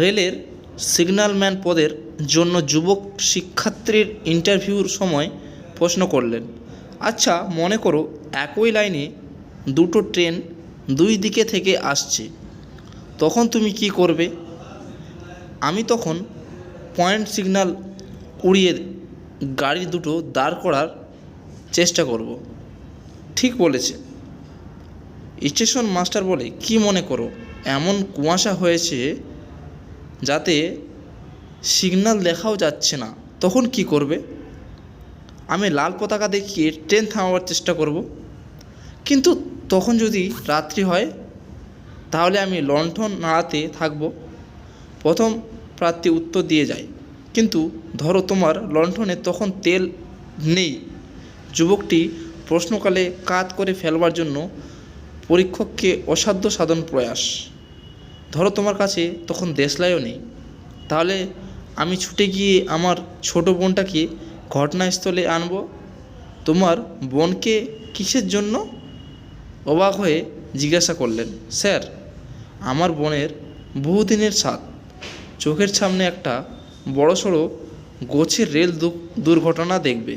রেলের সিগন্যালম্যান পদের জন্য যুবক শিক্ষার্থীর ইন্টারভিউর সময় প্রশ্ন করলেন, আচ্ছা মনে করো একই লাইনে দুটো ট্রেন দুই দিকে থেকে আসছে, তখন তুমি কি করবে? আমি তখন পয়েন্ট সিগন্যাল উড়িয়ে গাড়ি দুটো দাঁড় করার চেষ্টা করব। ঠিক বলেছে। স্টেশন মাস্টার বলে, কি মনে করো এমন কুয়াশা হয়েছে যাতে সিগন্যাল দেখাও যাচ্ছে না, তখন কি করবে? আমি লাল পতাকা দেখিয়ে ট্রেন থামাবার চেষ্টা করব। কিন্তু তখন যদি রাত্রি হয়, তাহলে আমি লণ্ঠন নাড়াতে থাকব। প্রথম প্রার্থী উত্তর দিয়ে যায়, কিন্তু ধরো তোমার লণ্ঠনে তখন তেল নেই। যুবকটি প্রশ্নকালে কাত করে ফেলবার জন্য পরীক্ষককে অসাধ্য সাধন প্রয়াস। ধরো তোমার কাছে তখন দেশলাইও নেই, তাহলে আমি ছুটে গিয়ে আমার ছোট বোনটাকে ঘটনাস্থলে আনব। তোমার বোনকে কিসের জন্য? অবাক হয়ে জিজ্ঞাসা করলেন, স্যার আমার বোনের বহুদিনের সাথ, চোখের সামনে একটা বড়সড় গোছের রেল দুর্ঘটনা দেখবে।